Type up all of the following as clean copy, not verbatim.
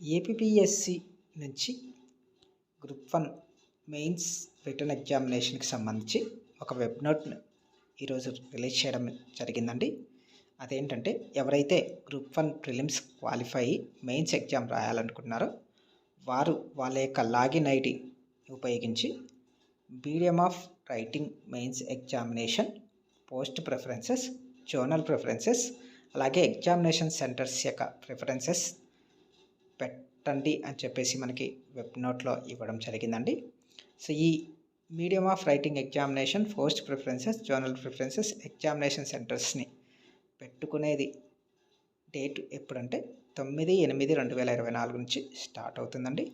APPSC నుంచి group 1 mains return ఎగ్జామినేషన్కి సంబంధించి ఒక వెబ్ నోట్ను ఈరోజు రిలీజ్ చేయడం జరిగిందండి. అదేంటంటే ఎవరైతే గ్రూప్ 1 ప్రిలిమ్స్ క్వాలిఫై అయ్యి మెయిన్స్ ఎగ్జామ్ రాయాలనుకుంటున్నారో వారు వాళ్ళ యొక్క లాగిన్ ఐడి ఉపయోగించి medium of writing mains examination, post preferences, zonal preferences, అలాగే ఎగ్జామినేషన్ సెంటర్స్ యొక్క ప్రిఫరెన్సెస్ పెట్టండి అని చెప్పేసి మనకి వెబ్ నోట్లో ఇవ్వడం జరిగిందండి. సో ఈ medium of writing examination, post preferences, zonal preferences, examination సెంటర్స్ని పెట్టుకునేది డేట్ ఎప్పుడంటే 9/8/2024 నుంచి స్టార్ట్ అవుతుందండి.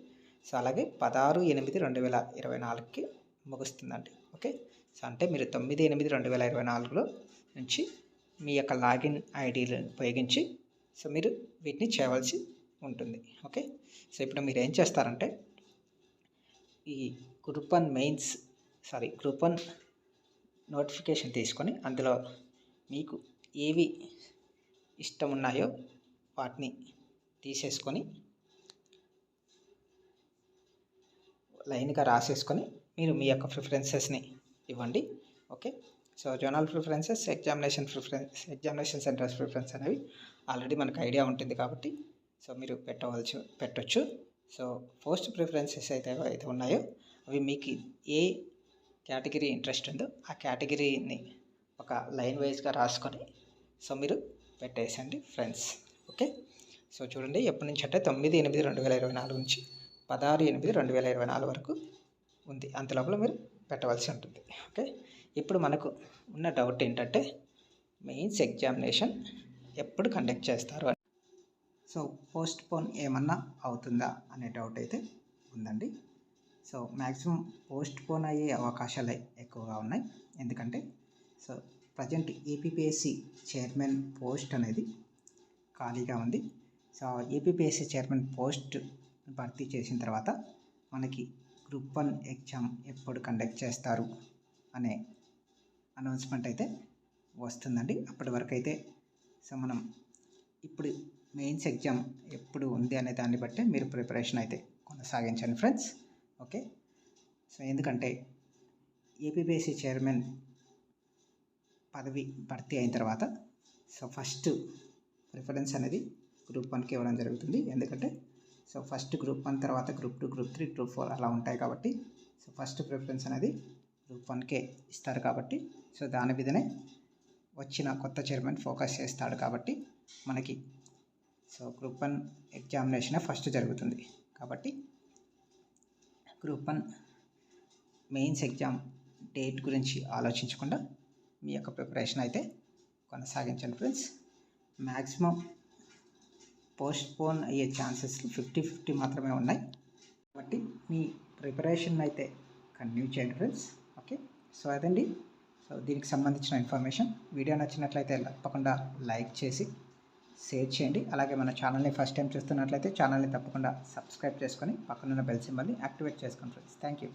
సో అలాగే 16/8/2024కి ముగుస్తుందండి. ఓకే, సో అంటే మీరు 9/8/2024లో నుంచి మీ యొక్క లాగిన్ ఐడీలను ఉపయోగించి సో మీరు వీటిని చేయవలసి ఉంటుంది. ఓకే, సో ఇప్పుడు మీరు ఏం చేస్తారంటే ఈ గ్రూప్ 1 నోటిఫికేషన్ తీసుకొని అందులో మీకు ఏవి ఇష్టం ఉన్నాయో వాటిని తీసేసుకొని లైన్గా రాసేసుకొని మీరు మీ యొక్క ప్రిఫరెన్సెస్ని ఇవ్వండి. Okay, so zonal preferences, examination centres preference అనేవి ఆల్రెడీ మనకు ఐడియా ఉంటుంది కాబట్టి సో మీరు పెట్టవచ్చు. సో పోస్ట్ ప్రిఫరెన్సెస్ అయితే ఉన్నాయో అవి మీకు ఏ కేటగిరీ ఇంట్రెస్ట్ ఉందో ఆ కేటగిరీని ఒక లైన్ వైజ్గా రాసుకొని సో మీరు పెట్టేసండి ఫ్రెండ్స్. ఓకే, సో చూడండి ఎప్పటి నుంచి అంటే 9/8/2024 నుంచి 16/8/2024 వరకు ఉంది. అంతలోపల మీరు పెట్టవలసి ఉంటుంది. ఓకే, ఇప్పుడు మనకు ఉన్న డౌట్ ఏంటంటే మెయిన్స్ ఎగ్జామినేషన్ ఎప్పుడు కండక్ట్ చేస్తారు అని. సో పోస్ట్ పోన్ ఏమన్నా అవుతుందా అనే డౌట్ అయితే ఉందండి. సో మ్యాక్సిమం పోస్ట్ పోన్ అయ్యే అవకాశాలు ఎక్కువగా ఉన్నాయి. ఎందుకంటే so present APPSC chairman post అనేది ఖాళీగా ఉంది. సో ఏపీపీఎస్సి చైర్మన్ పోస్ట్ భర్తీ చేసిన తర్వాత మనకి గ్రూప్ 1 ఎగ్జామ్ ఎప్పుడు కండక్ట్ చేస్తారు అనే అనౌన్స్మెంట్ అయితే వస్తుందండి. అప్పటి వరకు అయితే సో మనం ఇప్పుడు మెయిన్స్ ఎగ్జామ్ ఎప్పుడు ఉంది అనే దాన్ని బట్టి మీరు ప్రిపరేషన్ అయితే కొనసాగించండి ఫ్రెండ్స్. ఓకే, సో ఎందుకంటే ఏపీపీఎస్సి చైర్మన్ పదవి భర్తీ అయిన తర్వాత సో ఫస్ట్ ప్రిఫరెన్స్ అనేది గ్రూప్ 1కి ఇవ్వడం జరుగుతుంది. ఎందుకంటే సో ఫస్ట్ గ్రూప్ 1 తర్వాత గ్రూప్ 2, గ్రూప్ 3, గ్రూప్ 4 అలా ఉంటాయి కాబట్టి సో ఫస్ట్ ప్రిఫరెన్స్ అనేది గ్రూప్ 1కే ఇస్తారు కాబట్టి సో దాని మీదనే వచ్చిన కొత్త చైర్మన్ ఫోకస్ చేస్తాడు కాబట్టి మనకి సో గ్రూప్ 1 ఎగ్జామినేషన్ ఫస్ట్ జరుగుతుంది. కాబట్టి గ్రూప్ 1 మెయిన్స్ ఎగ్జామ్ డేట్ గురించి ఆలోచించకుండా మీ యొక్క ప్రిపరేషన్ అయితే కొనసాగించండి ఫ్రెండ్స్. మ్యాక్సిమం పోస్ట్ పోన్ అయ్యే ఛాన్సెస్ 50-50 మాత్రమే ఉన్నాయి కాబట్టి మీ ప్రిపరేషన్ అయితే కంటిన్యూ చేయండి ఫ్రెండ్స్. ఓకే, సో అదండి. సో దీనికి సంబంధించిన ఇన్ఫర్మేషన్ వీడియో నచ్చినట్లయితే తప్పకుండా లైక్ చేసి షేర్ చేయండి. అలాగే మన ఛానల్ని ఫస్ట్ టైం చూస్తున్నట్లయితే ఛానల్ని తప్పకుండా సబ్స్క్రైబ్ చేసుకొని పక్కనున్న బెల్ సింబల్ని యాక్టివేట్ చేసుకోండి ఫ్రెండ్స్. Thank you.